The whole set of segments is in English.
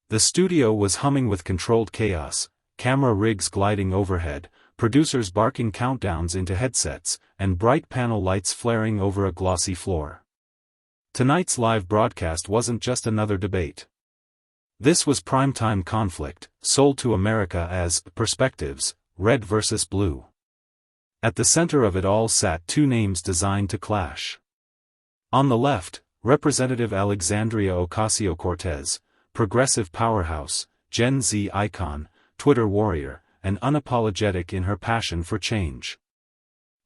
The studio was humming with controlled chaos, camera rigs gliding overhead, producers barking countdowns into headsets, and bright panel lights flaring over a glossy floor. Tonight's live broadcast wasn't just another debate. This was primetime conflict, sold to America as perspectives, red versus blue. At the center of it all sat two names designed to clash. On the left, Representative Alexandria Ocasio-Cortez, progressive powerhouse, Gen Z icon, Twitter warrior, and unapologetic in her passion for change.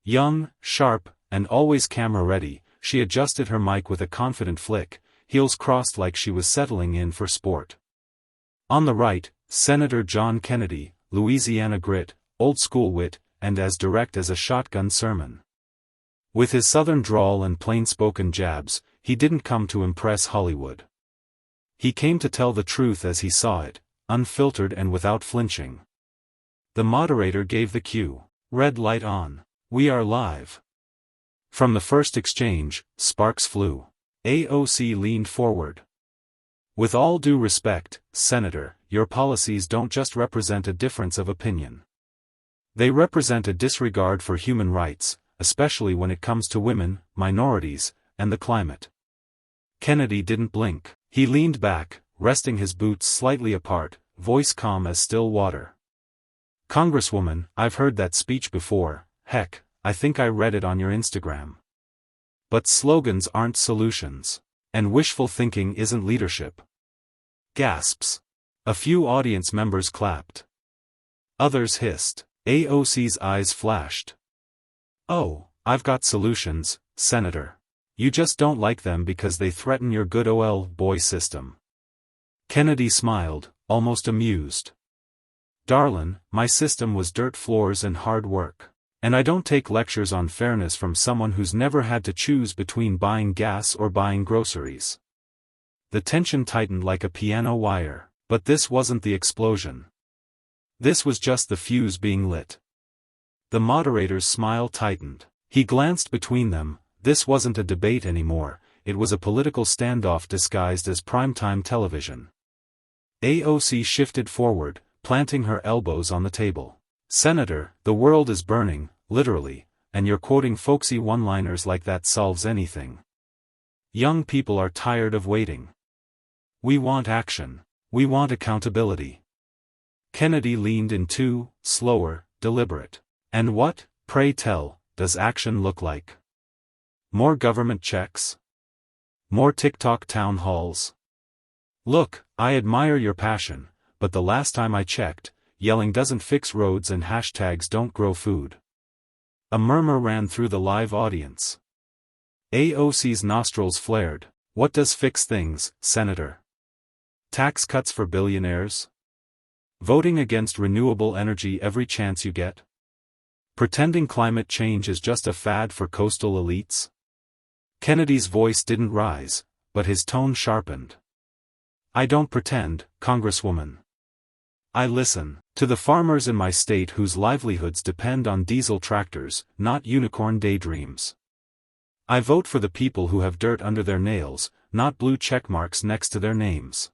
Young, sharp, and always camera-ready, she adjusted her mic with a confident flick, heels crossed like she was settling in for sport. On the right, Senator John Kennedy, Louisiana grit, old-school wit, and as direct as a shotgun sermon. With his southern drawl and plain-spoken jabs, he didn't come to impress Hollywood. He came to tell the truth as he saw it, unfiltered and without flinching. The moderator gave the cue. Red light on. We are live. From the first exchange, sparks flew. AOC leaned forward. With all due respect, Senator, your policies don't just represent a difference of opinion. They represent a disregard for human rights, especially when it comes to women, minorities, and the climate. Kennedy didn't blink. He leaned back, resting his boots slightly apart, voice calm as still water. Congresswoman, I've heard that speech before, heck, I think I read it on your Instagram. But slogans aren't solutions. And wishful thinking isn't leadership. Gasps. A few audience members clapped. Others hissed. AOC's eyes flashed. Oh, I've got solutions, Senator. You just don't like them because they threaten your good old boy system. Kennedy smiled, almost amused. Darlin', my system was dirt floors and hard work. And I don't take lectures on fairness from someone who's never had to choose between buying gas or buying groceries. The tension tightened like a piano wire, but this wasn't the explosion. This was just the fuse being lit. The moderator's smile tightened. He glanced between them. This wasn't a debate anymore, it was a political standoff disguised as primetime television. AOC shifted forward, planting her elbows on the table. Senator, the world is burning, literally, and you're quoting folksy one-liners like that solves anything. Young people are tired of waiting. We want action. We want accountability. Kennedy leaned in too, slower, deliberate. And what, pray tell, does action look like? More government checks? More TikTok town halls? Look, I admire your passion, but the last time I checked, yelling doesn't fix roads and hashtags don't grow food. A murmur ran through the live audience. AOC's nostrils flared. What does fix things, Senator? Tax cuts for billionaires? Voting against renewable energy every chance you get? Pretending climate change is just a fad for coastal elites? Kennedy's voice didn't rise, but his tone sharpened. I don't pretend, Congresswoman. I listen to the farmers in my state whose livelihoods depend on diesel tractors, not unicorn daydreams. I vote for the people who have dirt under their nails, not blue checkmarks next to their names.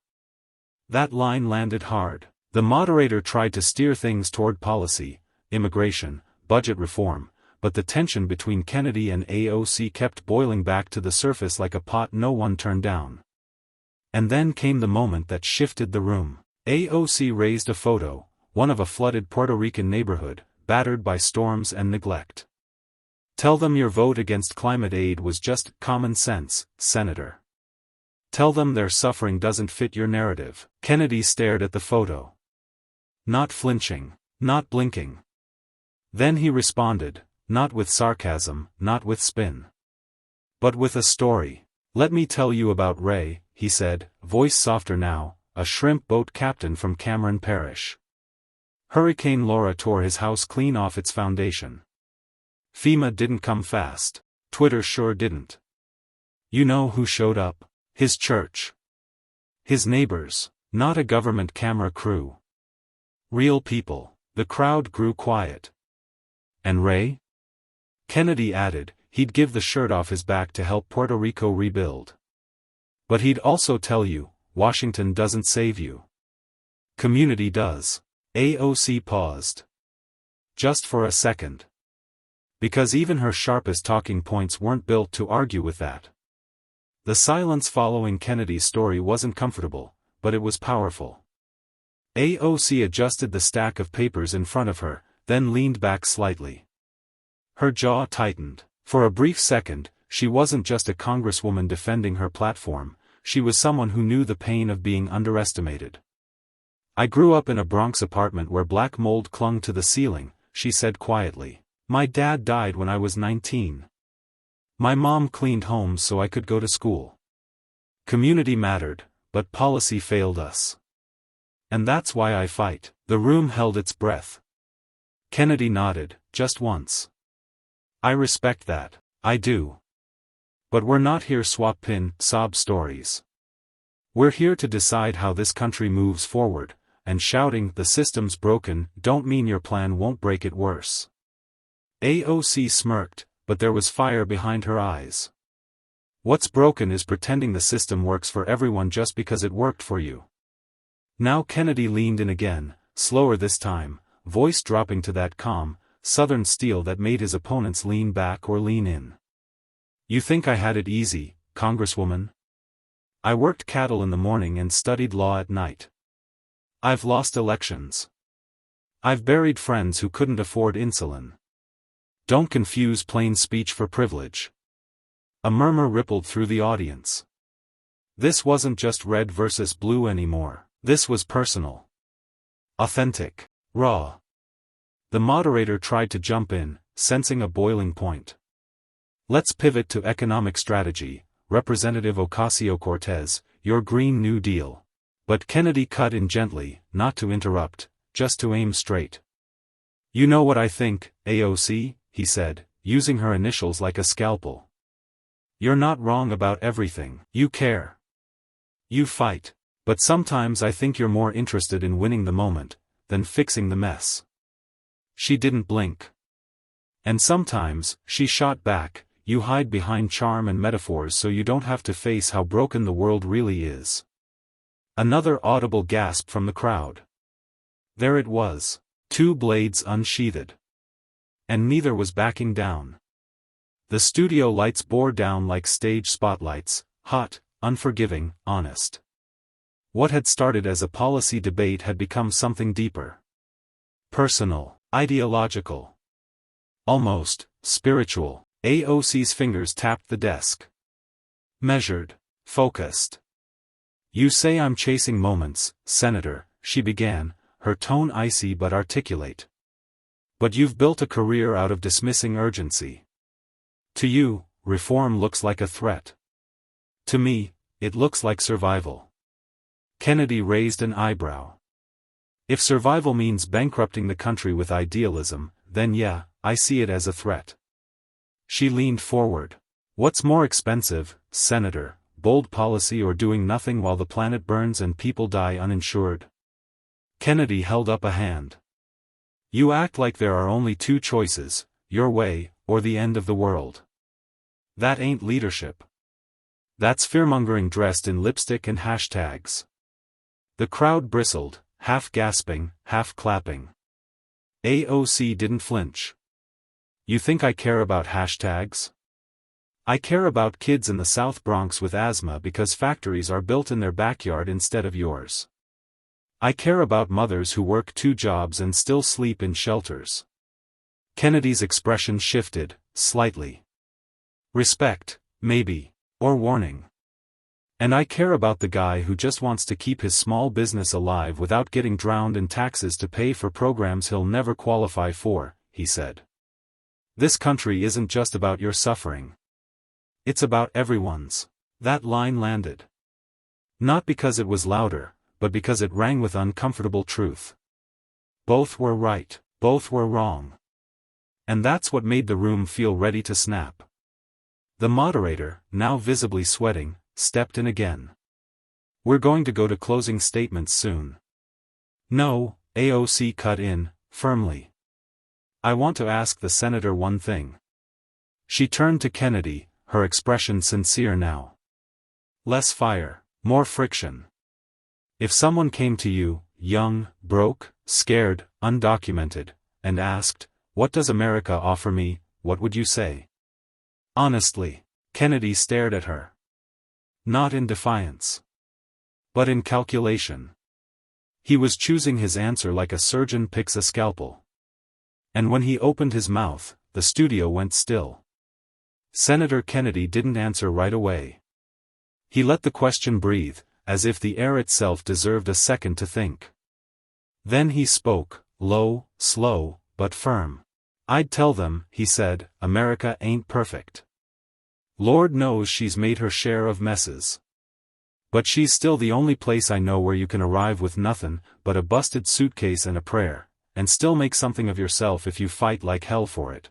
That line landed hard. The moderator tried to steer things toward policy, immigration, budget reform, but the tension between Kennedy and AOC kept boiling back to the surface like a pot no one turned down. And then came the moment that shifted the room. AOC raised a photo, one of a flooded Puerto Rican neighborhood, battered by storms and neglect. Tell them your vote against climate aid was just common sense, Senator. Tell them their suffering doesn't fit your narrative. Kennedy stared at the photo. Not flinching, not blinking. Then he responded, not with sarcasm, not with spin. But with a story. Let me tell you about Ray, he said, voice softer now, a shrimp boat captain from Cameron Parish. Hurricane Laura tore his house clean off its foundation. FEMA didn't come fast. Twitter sure didn't. You know who showed up? His church. His neighbors, not a government camera crew. Real people. The crowd grew quiet. And Ray? Kennedy added, he'd give the shirt off his back to help Puerto Rico rebuild. But he'd also tell you, Washington doesn't save you. Community does. AOC paused. Just for a second. Because even her sharpest talking points weren't built to argue with that. The silence following Kennedy's story wasn't comfortable, but it was powerful. AOC adjusted the stack of papers in front of her, then leaned back slightly. Her jaw tightened. For a brief second, she wasn't just a congresswoman defending her platform, she was someone who knew the pain of being underestimated. I grew up in a Bronx apartment where black mold clung to the ceiling, she said quietly. My dad died when I was 19. My mom cleaned homes so I could go to school. Community mattered, but policy failed us. And that's why I fight. The room held its breath. Kennedy nodded, just once. I respect that. I do. But we're not here swap sob stories. We're here to decide how this country moves forward, and shouting "the system's broken" don't mean your plan won't break it worse. AOC smirked, but there was fire behind her eyes. What's broken is pretending the system works for everyone just because it worked for you. Now Kennedy leaned in again, slower this time, voice dropping to that calm, southern steel that made his opponents lean back or lean in. You think I had it easy, Congresswoman? I worked cattle in the morning and studied law at night. I've lost elections. I've buried friends who couldn't afford insulin. Don't confuse plain speech for privilege. A murmur rippled through the audience. This wasn't just red versus blue anymore. This was personal. Authentic. Raw. The moderator tried to jump in, sensing a boiling point. Let's pivot to economic strategy, Representative Ocasio-Cortez, your Green New Deal. But Kennedy cut in gently, not to interrupt, just to aim straight. You know what I think, AOC, he said, using her initials like a scalpel. You're not wrong about everything. You care. You fight. But sometimes I think you're more interested in winning the moment, than fixing the mess. She didn't blink. And sometimes, she shot back, you hide behind charm and metaphors so you don't have to face how broken the world really is. Another audible gasp from the crowd. There it was. Two blades unsheathed. And neither was backing down. The studio lights bore down like stage spotlights, hot, unforgiving, honest. What had started as a policy debate had become something deeper. Personal, ideological. Almost, spiritual. AOC's fingers tapped the desk. Measured, focused. You say I'm chasing moments, Senator, she began, her tone icy but articulate. But you've built a career out of dismissing urgency. To you, reform looks like a threat. To me, it looks like survival. Kennedy raised an eyebrow. If survival means bankrupting the country with idealism, then yeah, I see it as a threat. She leaned forward. What's more expensive, Senator, bold policy or doing nothing while the planet burns and people die uninsured? Kennedy held up a hand. You act like there are only two choices, your way, or the end of the world. That ain't leadership. That's fearmongering dressed in lipstick and hashtags. The crowd bristled, half gasping, half clapping. AOC didn't flinch. You think I care about hashtags? I care about kids in the South Bronx with asthma because factories are built in their backyard instead of yours. I care about mothers who work 2 jobs and still sleep in shelters. Kennedy's expression shifted, slightly. Respect, maybe, or warning. And I care about the guy who just wants to keep his small business alive without getting drowned in taxes to pay for programs he'll never qualify for, he said. This country isn't just about your suffering. It's about everyone's. That line landed. Not because it was louder, but because it rang with uncomfortable truth. Both were right, both were wrong. And that's what made the room feel ready to snap. The moderator, now visibly sweating, stepped in again. We're going to go to closing statements soon. No, AOC cut in, firmly. I want to ask the senator one thing. She turned to Kennedy, her expression sincere now. Less fire, more friction. If someone came to you, young, broke, scared, undocumented, and asked, "What does America offer me, what would you say?" Honestly. Kennedy stared at her. Not in defiance, but in calculation. He was choosing his answer like a surgeon picks a scalpel. And when he opened his mouth, the studio went still. Senator Kennedy didn't answer right away. He let the question breathe, as if the air itself deserved a second to think. Then he spoke, low, slow, but firm. "I'd tell them," he said, "America ain't perfect. Lord knows she's made her share of messes. But she's still the only place I know where you can arrive with nothing but a busted suitcase and a prayer, and still make something of yourself if you fight like hell for it."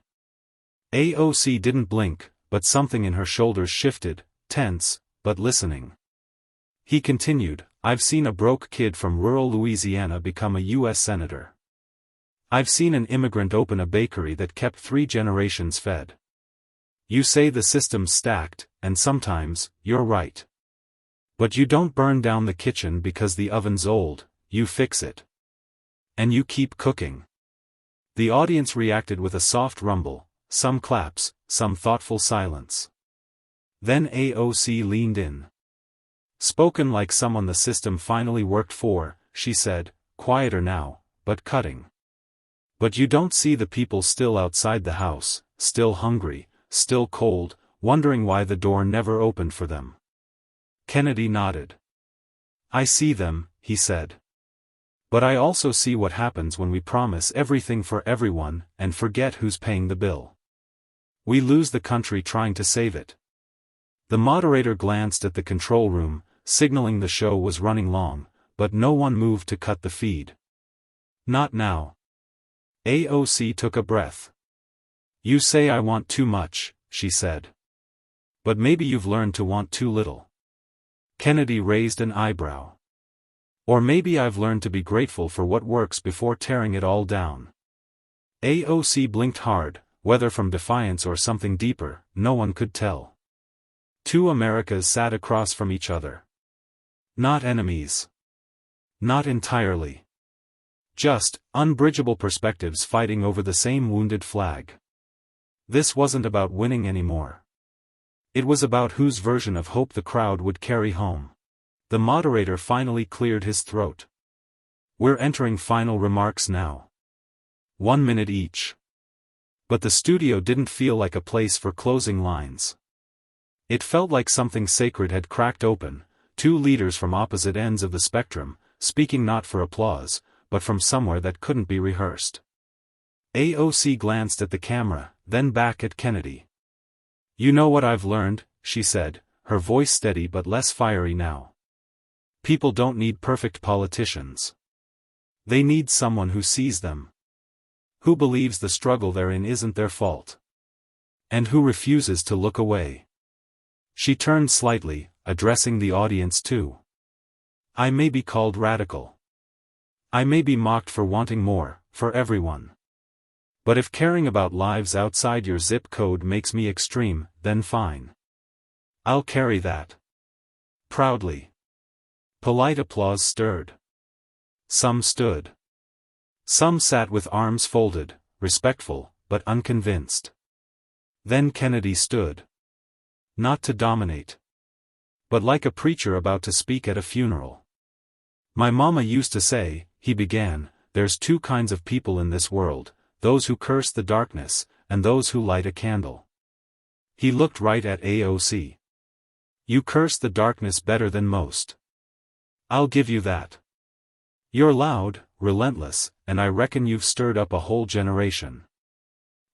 AOC didn't blink, but something in her shoulders shifted, tense, but listening. He continued, "I've seen a broke kid from rural Louisiana become a U.S. senator. I've seen an immigrant open a bakery that kept 3 generations fed. You say the system's stacked, and sometimes, you're right. But you don't burn down the kitchen because the oven's old, you fix it. And you keep cooking." The audience reacted with a soft rumble, some claps, some thoughtful silence. Then AOC leaned in. Spoken like someone the system finally worked for, she said, quieter now, but cutting. "But you don't see the people still outside the house, still hungry, still cold, wondering why the door never opened for them." Kennedy nodded. "I see them," he said. "But I also see what happens when we promise everything for everyone, and forget who's paying the bill. We lose the country trying to save it." The moderator glanced at the control room, signaling the show was running long, but no one moved to cut the feed. "Not now." AOC took a breath. "You say I want too much," she said. "But maybe you've learned to want too little." Kennedy raised an eyebrow. "Or maybe I've learned to be grateful for what works before tearing it all down." AOC blinked hard, whether from defiance or something deeper, no one could tell. Two Americas sat across from each other. Not enemies. Not entirely. Just, unbridgeable perspectives fighting over the same wounded flag. This wasn't about winning anymore. It was about whose version of hope the crowd would carry home. The moderator finally cleared his throat. "We're entering final remarks now. 1 minute each." But the studio didn't feel like a place for closing lines. It felt like something sacred had cracked open, 2 leaders from opposite ends of the spectrum, speaking not for applause, but from somewhere that couldn't be rehearsed. AOC glanced at the camera, then back at Kennedy. "You know what I've learned," she said, her voice steady but less fiery now. "People don't need perfect politicians. They need someone who sees them. Who believes the struggle they're in isn't their fault. And who refuses to look away." She turned slightly, addressing the audience too. "I may be called radical. I may be mocked for wanting more, for everyone. But if caring about lives outside your zip code makes me extreme, then fine. I'll carry that. Proudly." Polite applause stirred. Some stood. Some sat with arms folded, respectful, but unconvinced. Then Kennedy stood. Not to dominate, but like a preacher about to speak at a funeral. "My mama used to say," he began, "there's 2 kinds of people in this world, those who curse the darkness, and those who light a candle." He looked right at AOC. "You curse the darkness better than most. I'll give you that. You're loud, relentless, and I reckon you've stirred up a whole generation."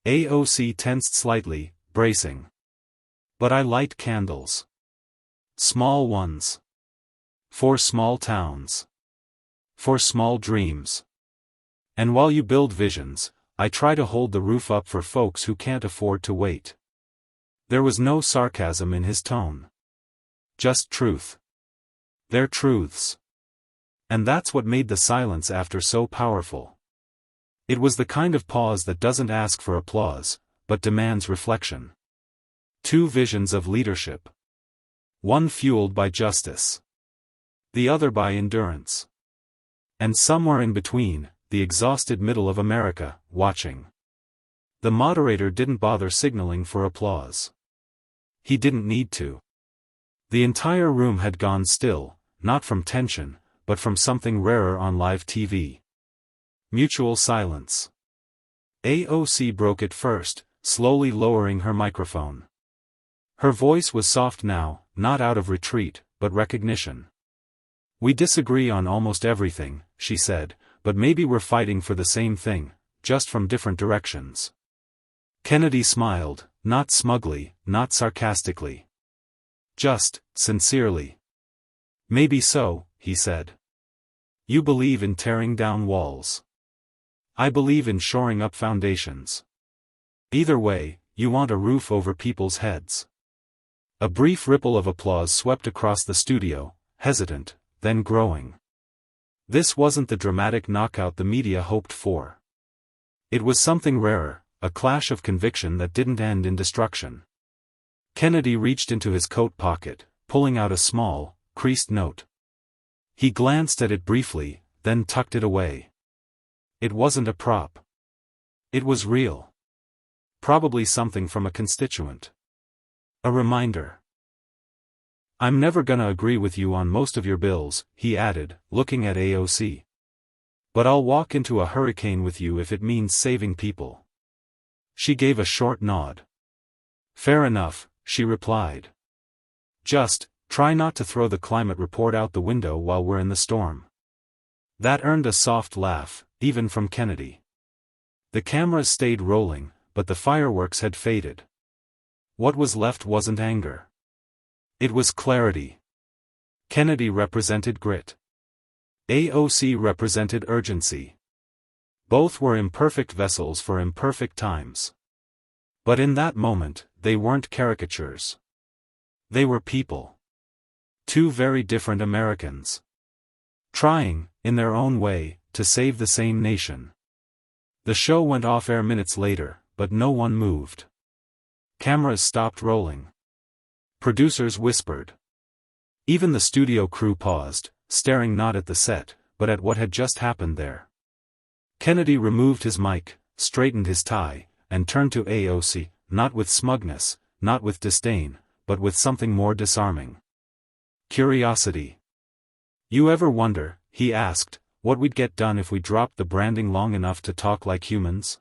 AOC tensed slightly, bracing. "But I light candles. Small ones. For small towns. For small dreams. And while you build visions, I try to hold the roof up for folks who can't afford to wait." There was no sarcasm in his tone. Just truth. Their truths. And that's what made the silence after so powerful. It was the kind of pause that doesn't ask for applause, but demands reflection. 2 visions of leadership. One fueled by justice. The other by endurance. And somewhere in between, the exhausted middle of America, watching. The moderator didn't bother signaling for applause. He didn't need to. The entire room had gone still, not from tension, but from something rarer on live TV. Mutual silence. AOC broke it first, slowly lowering her microphone. Her voice was soft now, not out of retreat, but recognition. "We disagree on almost everything," she said, "but maybe we're fighting for the same thing, just from different directions." Kennedy smiled, not smugly, not sarcastically. Just, sincerely. "Maybe so," he said. "You believe in tearing down walls. I believe in shoring up foundations. Either way, you want a roof over people's heads." A brief ripple of applause swept across the studio, hesitant, then growing. This wasn't the dramatic knockout the media hoped for. It was something rarer, a clash of conviction that didn't end in destruction. Kennedy reached into his coat pocket, pulling out a small, creased note. He glanced at it briefly, then tucked it away. It wasn't a prop. It was real. Probably something from a constituent. A reminder. "I'm never gonna agree with you on most of your bills," he added, looking at AOC. "But I'll walk into a hurricane with you if it means saving people." She gave a short nod. "Fair enough," she replied. "Just, try not to throw the climate report out the window while we're in the storm." That earned a soft laugh, even from Kennedy. The cameras stayed rolling, but the fireworks had faded. What was left wasn't anger. It was clarity. Kennedy represented grit. AOC represented urgency. Both were imperfect vessels for imperfect times. But in that moment, they weren't caricatures. They were people. Two very different Americans. Trying, in their own way, to save the same nation. The show went off-air minutes later, but no one moved. Cameras stopped rolling. Producers whispered. Even the studio crew paused, staring not at the set, but at what had just happened there. Kennedy removed his mic, straightened his tie, and turned to AOC, not with smugness, not with disdain, but with something more disarming. Curiosity. "You ever wonder," he asked, "what we'd get done if we dropped the branding long enough to talk like humans?"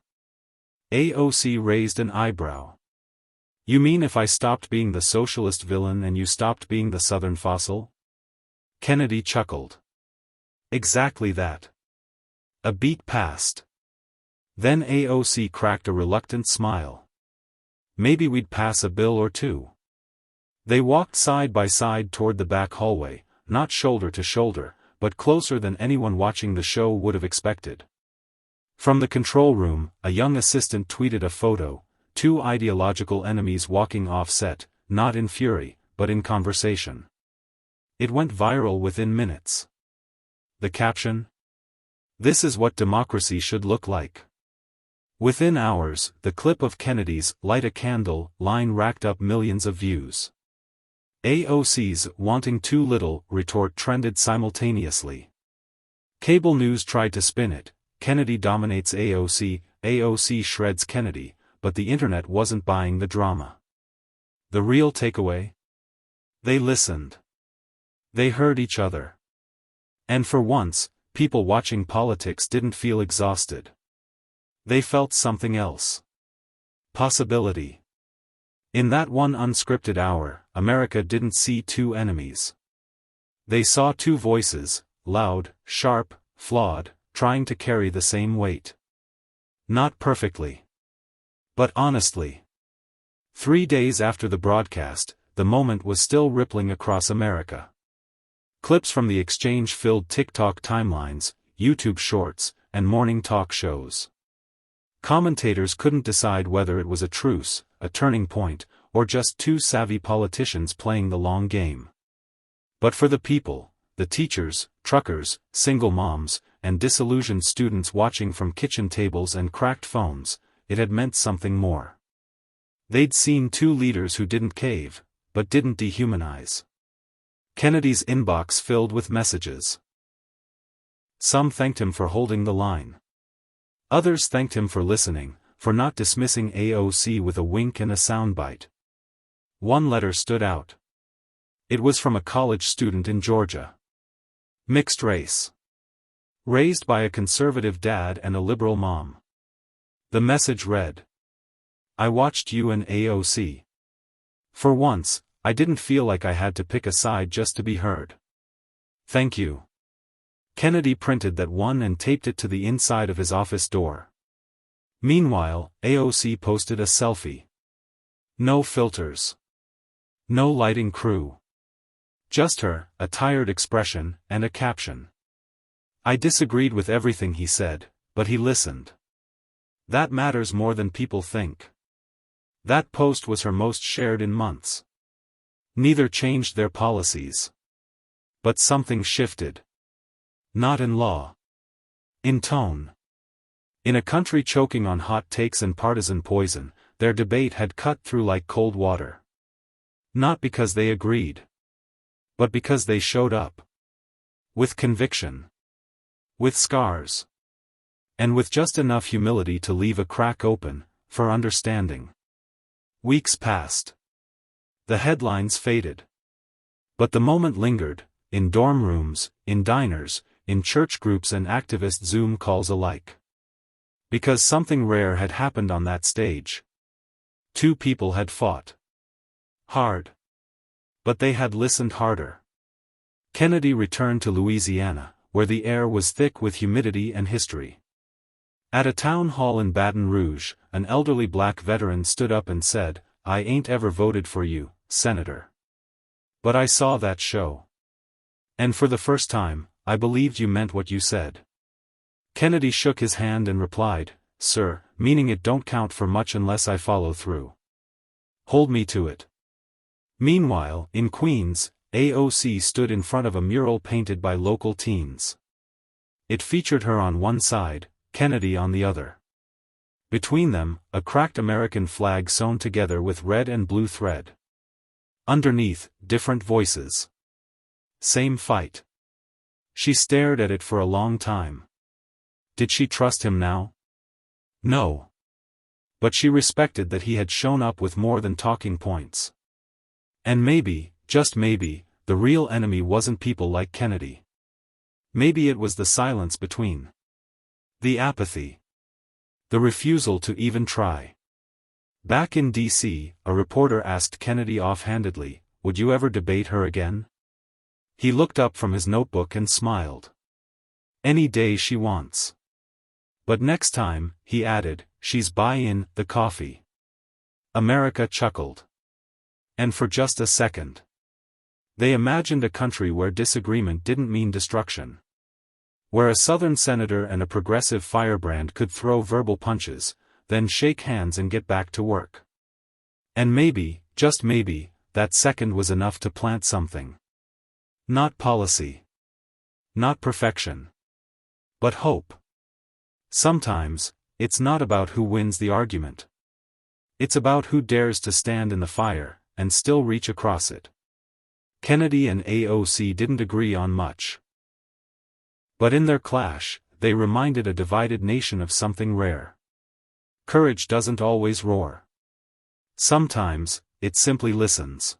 AOC raised an eyebrow. "You mean if I stopped being the socialist villain and you stopped being the Southern fossil?" Kennedy chuckled. "Exactly that." A beat passed. Then AOC cracked a reluctant smile. "Maybe we'd pass a bill or two." They walked side by side toward the back hallway, not shoulder to shoulder, but closer than anyone watching the show would have expected. From the control room, a young assistant tweeted a photo, two ideological enemies walking off-set, not in fury, but in conversation. It went viral within minutes. The caption? "This is what democracy should look like." Within hours, the clip of Kennedy's "light a candle" line racked up millions of views. AOC's "wanting too little" retort trended simultaneously. Cable news tried to spin it, Kennedy dominates AOC, AOC shreds Kennedy, but the internet wasn't buying the drama. The real takeaway? They listened. They heard each other. And for once, people watching politics didn't feel exhausted. They felt something else. Possibility. In that one unscripted hour, America didn't see two enemies. They saw two voices, loud, sharp, flawed, trying to carry the same weight. Not perfectly. But honestly. 3 days after the broadcast, the moment was still rippling across America. Clips from the exchange filled TikTok timelines, YouTube shorts, and morning talk shows. Commentators couldn't decide whether it was a truce, a turning point, or just two savvy politicians playing the long game. But for the people, the teachers, truckers, single moms, and disillusioned students watching from kitchen tables and cracked phones, it had meant something more. They'd seen two leaders who didn't cave, but didn't dehumanize. Kennedy's inbox filled with messages. Some thanked him for holding the line. Others thanked him for listening, for not dismissing AOC with a wink and a soundbite. One letter stood out. It was from a college student in Georgia. Mixed race. Raised by a conservative dad and a liberal mom. The message read, "I watched you and AOC. For once, I didn't feel like I had to pick a side just to be heard. Thank you." Kennedy printed that one and taped it to the inside of his office door. Meanwhile, AOC posted a selfie. No filters. No lighting crew. Just her, a tired expression, and a caption. "I disagreed with everything he said, but he listened. That matters more than people think." That post was her most shared in months. Neither changed their policies. But something shifted. Not in law. In tone. In a country choking on hot takes and partisan poison, their debate had cut through like cold water. Not because they agreed. But because they showed up. With conviction. With scars. And with just enough humility to leave a crack open, for understanding. Weeks passed. The headlines faded. But the moment lingered, in dorm rooms, in diners, in church groups and activist Zoom calls alike. Because something rare had happened on that stage. Two people had fought. Hard. But they had listened harder. Kennedy returned to Louisiana, where the air was thick with humidity and history. At a town hall in Baton Rouge, an elderly black veteran stood up and said, "I ain't ever voted for you, Senator. But I saw that show. And for the first time, I believed you meant what you said." Kennedy shook his hand and replied, "Sir, meaning it don't count for much unless I follow through. Hold me to it." Meanwhile, in Queens, AOC stood in front of a mural painted by local teens. It featured her on one side, Kennedy on the other. Between them, a cracked American flag sewn together with red and blue thread. Underneath, different voices. Same fight. She stared at it for a long time. Did she trust him now? No. But she respected that he had shown up with more than talking points. And maybe, just maybe, the real enemy wasn't people like Kennedy. Maybe it was the silence between. The apathy. The refusal to even try. Back in D.C., a reporter asked Kennedy offhandedly, "Would you ever debate her again?" He looked up from his notebook and smiled. "Any day she wants. But next time," he added, "she's buying the coffee." America chuckled. And for just a second. They imagined a country where disagreement didn't mean destruction. Where a Southern senator and a progressive Firebrand could throw verbal punches, then shake hands and get back to work. And maybe, just maybe, that second was enough to plant something. Not policy. Not perfection. But hope. Sometimes, it's not about who wins the argument. It's about who dares to stand in the fire, and still reach across it. Kennedy and AOC didn't agree on much. But in their clash, they reminded a divided nation of something rare. Courage doesn't always roar. Sometimes, it simply listens.